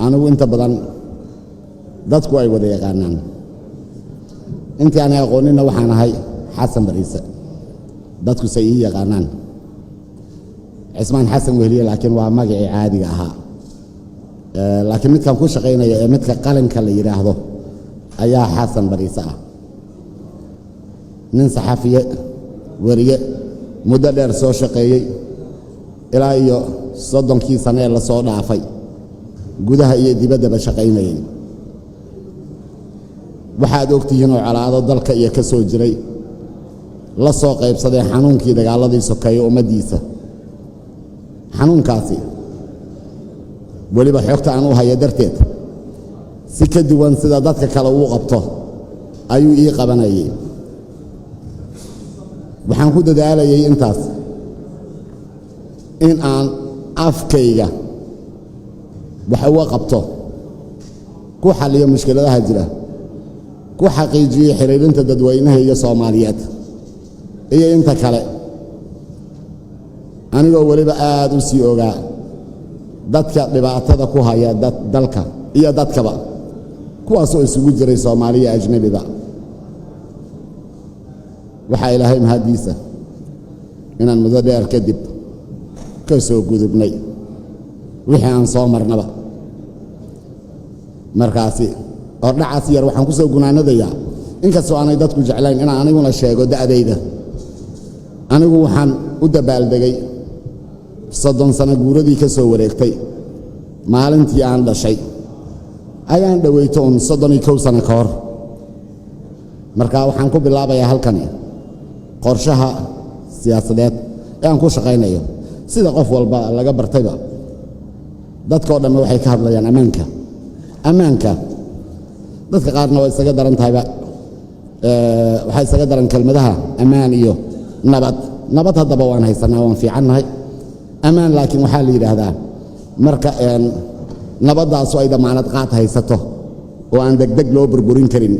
anigu inta badan dadku ay wada yaqaanaan intii aan aqoonina waxaan ahay xasan bariise dadku say ii yaqaanaan cismaan xasan wehliye laakiin waa magacii caadiga ahaa laakiin midkan ku shaqaynaya ee midka qalinka la yiraahdo ayaa xasan bariise ah nin saxafiye wariye muddo dheer soo shaqeeyay ilaa iyo 30 sano la soo dhaafay gudaha iyo dibaddaba shaqaynayay waxaad ogtihiin oo calaado dalka iyo ka soo jiray la soo qaybsaday xanuunkii dagaaladii sokeeye ummadiisa xanuunkaasi waliba xogta aan u hayo darteed si ka duwan sida dadka kale uu qabto ayuu ii qabanayay waxaan ku dadaalayay intaas in aan afkayga wax uga qabto ku xalliyo mushkiladaha jira ku xaqiijiyo xiriirinta dadweynaha iyo Soomaaliyeed iyo inta kale anigoo waliba aad u sii ogaa dadka dhibaatada ku haya dalka iyo dadkaba kuwaasoo isugu jiray Soomaaliya ajnabida waxa ilaahay mahadiisa inaan muddo dheer kadib ka soo gudubnay wixii aan soo marnaba markaasi oo dhacaas yar waxaan ku soo gunaanadayaa inkastoo aanay dadku jeclayn inaan aniguna sheego da'dayda anigu waxaan u dabaaldegay 30 sano guuradii ka soo wareegtay maalintii aan dhashay ayaan dhaweyto 31 sano ka hor marka waxaan ku bilaabayaa halkan qorshaha siyaasadeed ee aan ku shaqaynayo sida qof walba laga bartayba dadkoo dhan waxay ka hadlayaan ammaanka dadka qaarna way isaga daran tahay waxay isaga daran kelmadaha ammaan iyo nabad haddaba waan haysanaa waan fiicannahay ammaan laakiin waxaa la yiraahdaa marka nabaddaas ay damaanad qaad haysato oo aan degdeg loo burburin karin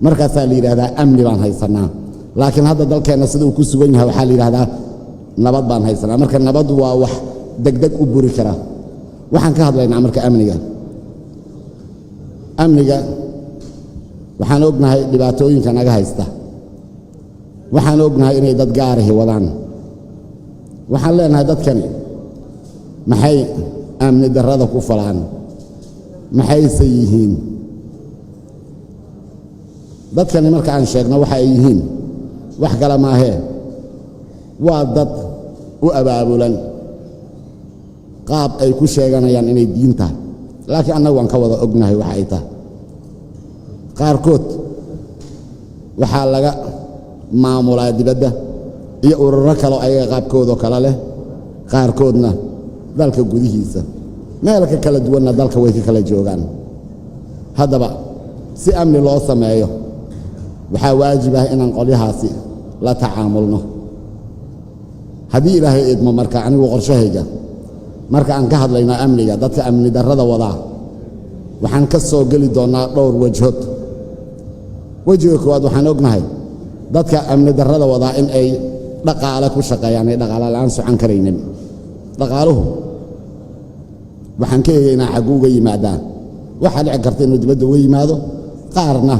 markaasaa la yiraahdaa amni baan haysanaa laakiin hadda dalkeena sida uu ku sugan yahay waxaa la yiraahdaa nabad baan haysanaa marka nabad waa wax degdeg u buri kara waxaan ka hadlaynaa marka amniga waxaan ognahay dhibaatooyinka naga haysta waxaan ognahay inay dad gaarahi wadaan waxaan leenahay dadkani maxay amni darrada ku falaan maxayse yihiin dadkani marka aan sheegno waxa ay yihiin wax kale maahee waa dad u abaabulan qaab ay ku sheeganayaan inay diin tahay laakiin annagu waan ka wada ognahay waxa ay tahay qaarkood waxaa laga maamulaa dibadda iyo ururo kale ayaga qaabkoodoo kale leh qaarkoodna dalka gudihiisa meelka kala duwanna dalka way ka kala joogaan haddaba si amni loo sameeyo waxaa waajib ah inaan qolyahaasi la tacaamulno haddii ilaahay idmo marka anigu qorshahayga marka aan ka hadlayno amniga dadka amni darrada wadaa waxaan ka soo geli doonaa dhowr wajhood wajiga koowaad waxaan ognahay dadka amni darrada wadaa in ay dhaqaale ku shaqeeyaan ay dhaqaale la'aan socon karaynin dhaqaaluhu waxaan ka eegaynaa xaguu uga yimaadaan waxaa dhici karta inuu dibadda uga yimaado qaarna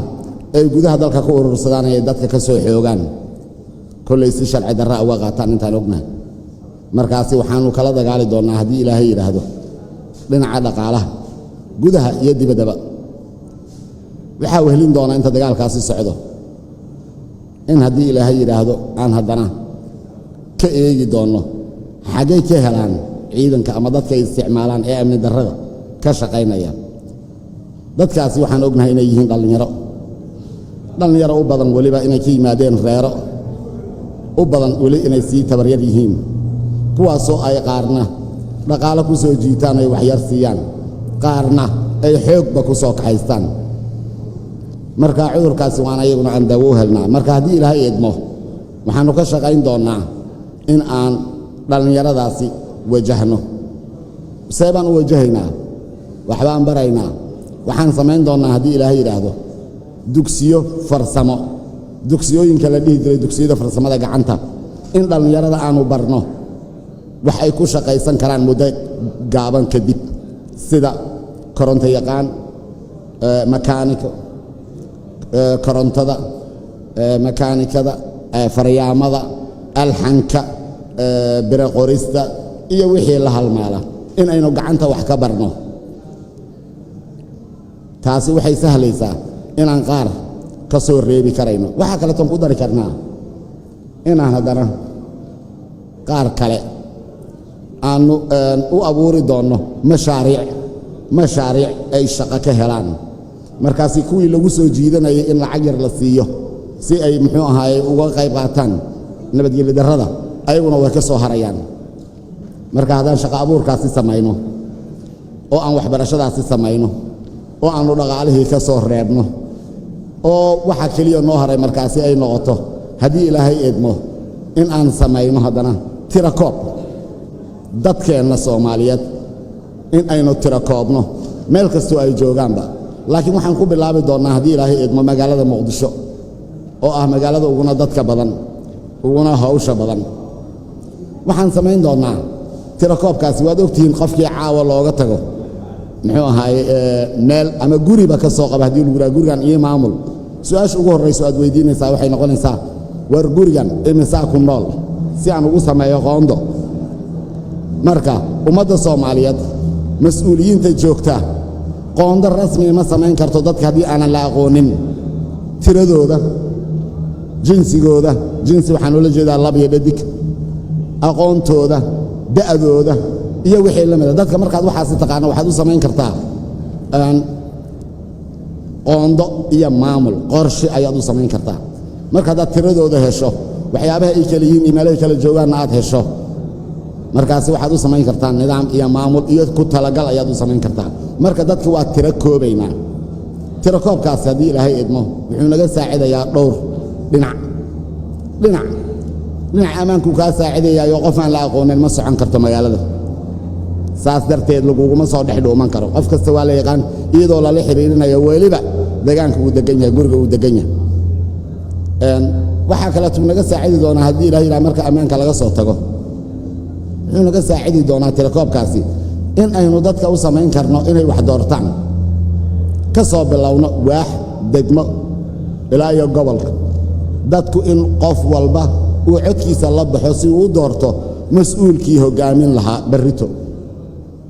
ay gudaha dalka ku urursadaan ay dadka ka soo xoogaan kollay si sharci darra uga qaataan intaan ognahay markaasi waxaanu kala dagaali doonaa haddii ilaahay yidhaahdo dhinaca dhaqaalaha gudaha iyo dibaddaba waxaa wehelin doonaa inta dagaalkaasi socdo in haddii ilaahay yidhaahdo aan haddana ka eegi doonno xaggay ka helaan ciidanka ama dadka ay isticmaalaan ee amni darrada ka shaqaynaya dadkaasi waxaan ognahay inay yihiin dhallinyaro u badan weliba inay ka yimaadeen reero u badan weli inay sii tabaryar yihiin kuwaasoo ay qaarna dhaqaale ku soo jiitaan ay waxyar siiyaan qaarna ay xoogba ku soo kaxaystaan marka cudurkaasi waan ayaguna aan daawo u helnaa marka haddii ilaahay idmo waxaanu ka shaqayn doonaa in aan dhallinyaradaasi wajahno see baan u wajahaynaa waxbaan baraynaa waxaan samayn doonaa haddii ilaahay yidhaahdo dugsiyo farsamo dugsiyooyinka la dhihi jiray dugsiyada farsamada gacanta in dhallinyarada aanu barno wax ay ku shaqaysan karaan muddo gaaban kadib sida koronto yaqaan makaaniko korontada makaanikada faryaamada alxanka bira qorista iyo wixii la halmaala in aynu gacanta wax ka barno taasi waxay sahlaysaa inaan qaar ka soo reebi karayno waxa kale tan ku dari karnaa inaan haddana qaar kale aanu u abuuri doonno mashaariic ay shaqo ka helaan markaasi kuwii lagu soo jiidanayay in lacag yar la siiyo si ay muxuu ahaayey uga qayb qaataan nabadgelyo darrada ayaguna way ka soo harayaan marka haddaan shaqo abuurkaasi samayno oo aan waxbarashadaasi samayno oo aanu dhaqaalihii ka soo reebno oo waxa keliya noo haray markaasi ay noqoto haddii ilaahay eedmo in aan samayno haddana tirakoob dadkeenna Soomaaliyeed in aynu tirakoobno meel kastoo ay joogaanba laakiin waxaan ku bilaabi doonaa haddii ilaahay eedmo magaalada Muqdisho oo ah magaalada uguna dadka badan uguna hawsha badan waxaan samayn doonaa tirakoobkaasi waad ogtihiin qofkii caawa looga tago muxuu ahaay meel ama guriba ka soo qaba haddii lagu yiraahdo gurigan iyo maamul su'aasha ugu horreyso aad weydiinaysaa waxay noqonaysaa war gurigan imisaa ku nool si aan ugu sameeyo qoondo marka ummadda Soomaaliyeed mas'uuliyiinta joogta qoondo rasmi ma samayn karto dadka haddii aanan la aqoonin tiradooda jinsigooda jinsi waxaan ula jeedaa lab iyo dhadig aqoontooda da'dooda iyo wixii la mid ah dadka markaad waxaas taqaano waxaad u samayn kartaa qoondo iyo maamul qorshe ayaad u samayn kartaa marka hadaad tiradooda hesho waxyaabaha ay kala yihiin iimaylay kala joogaanna aad hesho markaasi waxaad u samayn kartaa nidaam iyo maamul iyo ku talagal ayaad u samayn kartaa marka dadka waa tiro koobaynaa tiro koobkaasi haddii ilaahay idmo wuxuu naga saacidayaa dhowr dhinac ammaanku kaa saacidayaayo qof aan la aqoonin ma socon karto magaalada saas darteed laguguma soo dhex dhuuman karo qof kasta waa la yaqaan iyadoo lala xiriirinayo weliba deegaanka uu degan yahay guriga uu degan yahay waxaa kale tuu naga saacidi doonaa haddii ilaahay marka ammaanka laga soo tago wuxuu naga saacidi doonaa tirakoobkaasi in aynu dadka u samayn karno inay wax doortaan ka soo bilowno waax degmo ilaa iyo gobolka dadku in qof walba uu codkiisa la baxo si uu u doorto mas'uulkii hogaamin lahaa barrito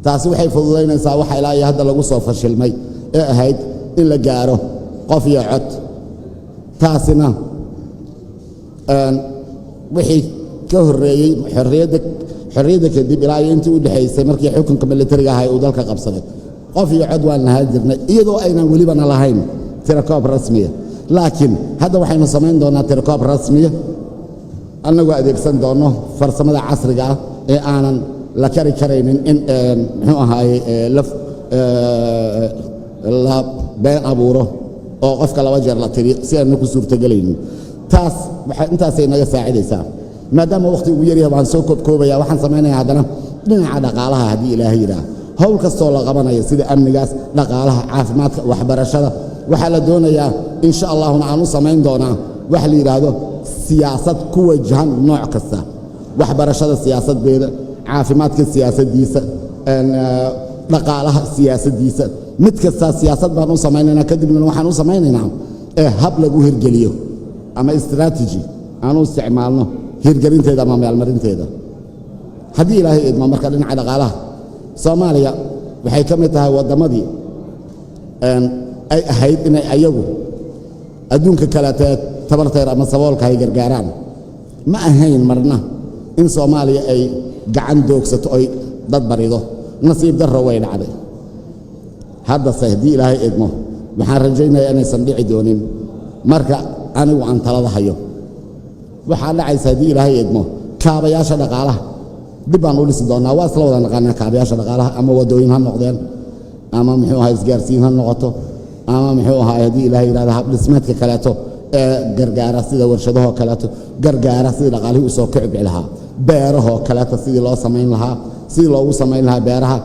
taasi waxay fududaynaysaa waxa ilaa iyo hadda lagu soo fashilmay ee ahayd in la gaaro qof iyo cod taasina wixii ka horreeyey xorriyadda kadib ilaa iyo intii u dhexaysay markii xukunka militariga ahay uu dalka qabsaday qof iyo cod waan lahaan jirnay iyadoo aynan welibana lahayn tirakoob rasmiya laakiin hadda waxaynu samayn doonaa tirakoob rasmiya annagoo adeegsan doono farsamada casriga ah ee aanan la kari karaynin in muxuu ahaaye la been abuuro oo qofka laba jeer la tiriyo si aanna ku suurtagelaynin intaasay naga saacidaysaa maadaama waqti ugu yaryahay waan soo koobkoobayaa waxaan samaynayaa haddana dhinaca dhaqaalaha haddii ilaahay yidhaah hawl kastoo la qabanayo sida amnigaas dhaqaalaha caafimaadka waxbarashada waxaa la doonayaa insha allahuna aan u samayn doonaa wax la yidhaahdo siyaasad ku wajahan nooc kasta waxbarashada siyaasaddeeda caafimaadka siyaasaddiisa dhaqaalaha siyaasaddiisa mid kasta siyaasad baan u samaynaynaa kadibna waxaan u samaynaynaa hab lagu hirgeliyo ama strategy aan u isticmaalno hirgelinteeda ama maalmarinteeda haddii ilaahay idmo marka dhinaca dhaqaalaha Soomaaliya waxay ka mid tahay waddamadii ay ahayd inay ayagu adduunka kale tabarteer ama saboolka ay gargaaraan ma ahayn marna in Soomaaliya ay gacan doogsato ay dad barido nasiib darro way dhacday hadda haddii ilaahay idmo waxaan rajaynayaa inaysan dhici doonin marka anigu aan talada hayo waxaa dhacaysa haddii ilaahay idmo kaabayaasha dhaqaalaha dib baan u dhisi doonaa waa isla wada naqaanaa kaabayaasha dhaqaalaha ama wadooyin ha noqdeen ama muxuu ahaa isgaarsiin ha noqoto ama muxuu ahaa haddii ilaahay yidhahda hab dhismeedka kaleeto ee gargaara sida warshadahoo kaleeto gargaara sidii dhaqaalihii u soo kicbi lahaa beerahoo kaleeto sidii loo samayn lahaa sidii loogu samayn lahaa beeraha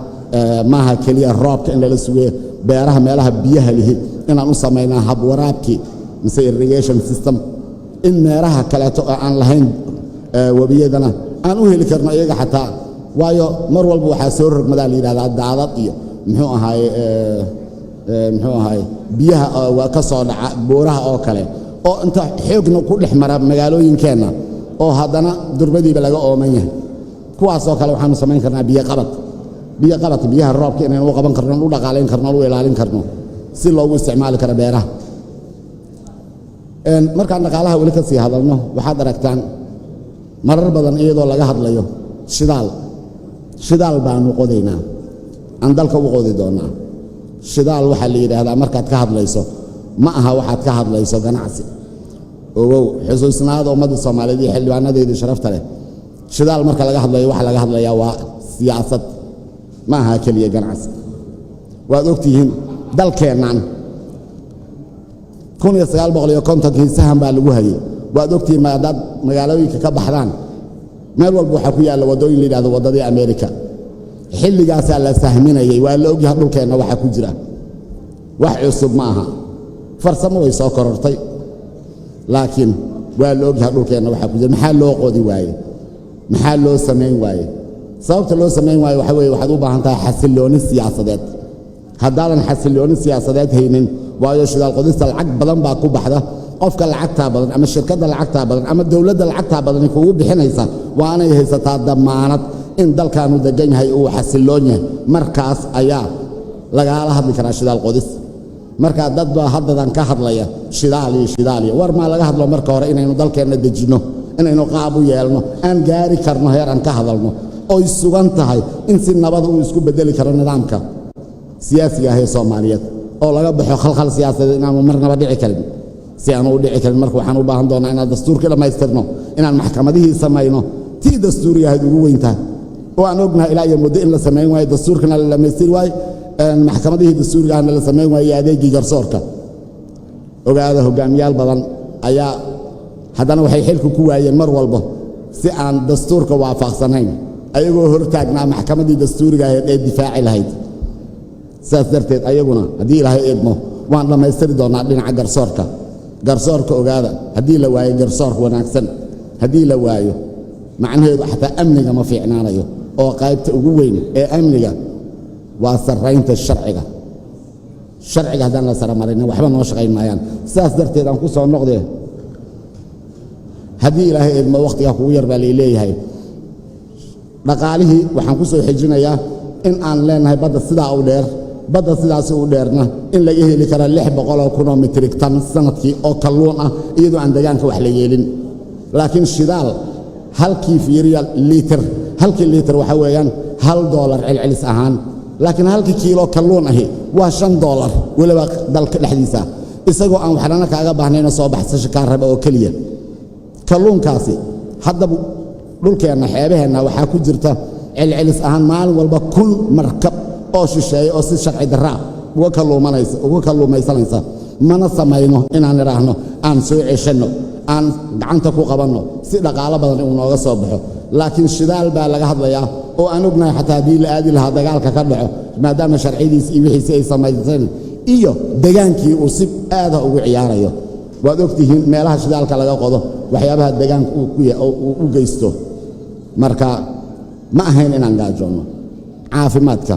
maaha keliya roobka in lala sugeeyo beeraha meelaha biyaha lihi inaan u samaynaa hab waraabkii mise irrigation system in meeraha kaleeto oo aan lahayn webiyadana aan u heli karno iyaga xataa waayo mar walba waxaa soo rogmadaa la yidhahdaa daadad iyo muxuu ahaay biyaha waa ka soo dhaca buuraha oo kale oo inta xoogna ku dhex mara magaalooyinkeenna oo haddana durbadiiba laga ooman yahay kuwaasoo kale waxaanu samayn karnaa biyaha roobka inaynu u qaban karno u dhaqaalayn karno u ilaalin karno si loogu isticmaali karo beeraha markaan dhaqaalaha weli ka sii hadalno waxaad aragtaan marar badan iyadoo laga hadlayo shidaal baanu qodaynaa aan dalka u qodi doonaa shidaal waxaa la yidhaahdaa markaad ka hadlayso ma aha waxaad ka hadlayso ganacsi ogow xusuusnaada ummadda soomaaliyeed iyo xildhibaanadeedii sharafta leh shidaal marka laga hadlayo waxa laga hadlayaa waa siyaasad ma aha keliya ganacsi waad ogtihiin dalkeennan 1950 sahan baa lagu hayay waad ogtihiin maadaad magaalooyinka ka baxdaan meel walba waxaa ku yaalla waddooyin la yidhahdo waddadii Ameerika xilligaasaa la sahminayay waa la ogyahay dhulkeenna waxa ku jira wax cusub ma aha farsamo way soo korortay laakiin waa la ogyahay dhulkeenna waxa ku jira maxaa loo qodi waaye maxaa loo samayn waaye sababta loo samayn waaye waxa weeye waxaad u baahan tahay xasillooni siyaasadeed haddaadan xasillooni siyaasadeed haynin waayo shidaal qodista lacag badan baa ku baxda qofka lacagtaa badan ama shirkadda lacagtaa badan ama dowladda lacagtaa badan kugu bixinaysa waa inay haysataa damaanad in dalkaanu degan yahay uu xasilloon yahay markaas ayaa lagaala hadli karaa shidaal qodis marka dad baa haddadan ka hadlaya shidaal iyo war maa laga hadlo marka hore inaynu dalkeenna dejinno inaynu qaab u yeelno aan gaari karno heer aan ka hadalno oy sugan tahay in si nabad uu isku bedeli karo nidaamka siyaasiga ah ee Soomaaliyeed oo laga baxo khalkhal siyaasadeed inaanu marnaba dhici karin si aanu u dhici karin marka waxaan u baahan doonaa inaan dastuurka dhamaystirno inaan maxkamadihii samayno tii dastuuriga ahayd ugu weyntaa oo aan ognahay ilaa iyo muddo in la samayn waayo dastuurkana la dhamaystir waayo maxkamadihii dastuuriga ahna la samayn waayo adeegii garsoorka ogaada hogaamiyaal badan ayaa haddana waxay xilku ku waayeen mar walba si aan dastuurka waafaqsanayn ayagoo hortaagnaa maxkamadii dastuuriga ahayd ee difaaci lahayd saas darteed ayaguna haddii ilaahay eegmo waan dhammaystiri doonaa dhinaca garsoorka ogaada haddii la waayo garsoorka wanaagsan haddii la waayo macnaheedu xataa amniga ma fiicnaanayo oo qaybta ugu weyn ee amniga waa sarraynta sharciga haddaan la saramarin waxba noo shaqayn maayaan saas darteed aan ku soo noqdee haddii ilaahay eegmo waqtigaa kugu yar baa leeyahay dhaqaalihii waxaan ku soo xijinayaa in aan leenahay badda sidaasi u dheerna in laga heli kara 600 kun oo metrik tan sanadkii oo kalluun ah iyadoo aan deegaanka wax la yeelin laakiin shidaal halkii litir waxa weeyaan $1 celcelis ahaan laakiin halkii kiilo kalluun ahi waa $5 waliba dalka dhexdiisa isagoo aan waxna kaaga baahnayna soo baxsasho ka raba oo kaliya kalluunkaasi haddaba dhulkeenna xeebaheenna waxaa ku jirta celcelis ahaan maalin walba 1,000 markab oo shisheeye oo si sharci darra uga kalluumaysanaysa mana samayno inaan idhaahno aan soo ceshanno aan gacanta ku qabanno si dhaqaalo badan uu nooga soo baxo laakiin shidaal baa laga hadlayaa oo aan ognahay xataa haddii la aadi lahaa dagaalka ka dhaco maadaama sharcidiis iyo wixiisi ay samaysteen iyo degaankii uu si aada ugu ciyaarayo waad ogtihiin meelaha shidaalka laga qodo waxyaabaha deegaanka u geysto marka ma ahayn inaan gaajoonno caafimaadka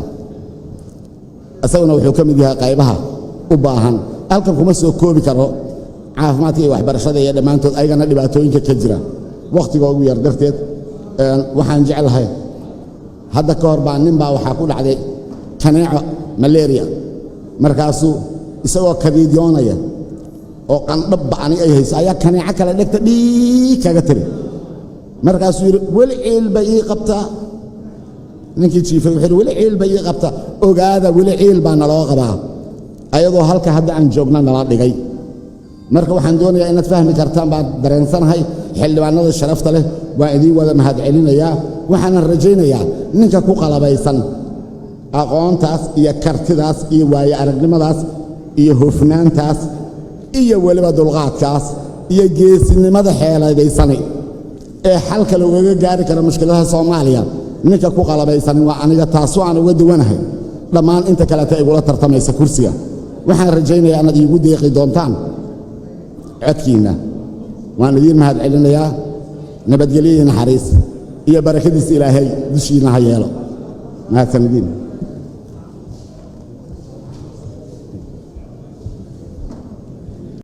asaguna wuxuu ka mid yahay qaybaha u baahan halkan kuma soo koobi karo caafimaadka iyo waxbarashada iyo dhammaantood ayagana dhibaatooyinka ka jira waqtiga ugu yar darteed waxaan jeclahay hadda ka hor baa nin baa waxaa ku dhacday kaneeco malaria markaasuu isagoo kabiidyoonaya oo qandhab ba'ani ay hayso ayaa kaneeco kale dhegta dhiig kaga tiri markaasuu yidhi weli ciil bay ii qabtaa ninkii jiifay wuxuu yidhi weli ciil bay ii qabtaa ogaada weli ciil baa naloo qabaa ayadoo halka hadda aan joogna nala dhigay marka waxaan doonayaa inaad fahmi kartaan baan dareensanahay xildhibaanada sharafta leh waan idiin wada mahadcelinayaa waxaanan rajaynayaa ninka ku qalabaysan aqoontaas iyo kartidaas iyo waayo aragnimadaas iyo hufnaantaas iyo weliba dulqaadkaas iyo geesinimada xeeladaysani ee xalka looga gaari karo mushkiladaha Soomaaliya ninka ku qalabaysan waa aniga taas aan uga duwanahay dhammaan inta kale ta igula tartamaysa kursiga waxaan rajaynayaa inaad iigu deeqi doontaan codkiina waan idiin mahadcelinayaa nabadgelyo iyo naxariis iyo barakadiisa Ilaahay dushiina ha yeelo mahadsanidin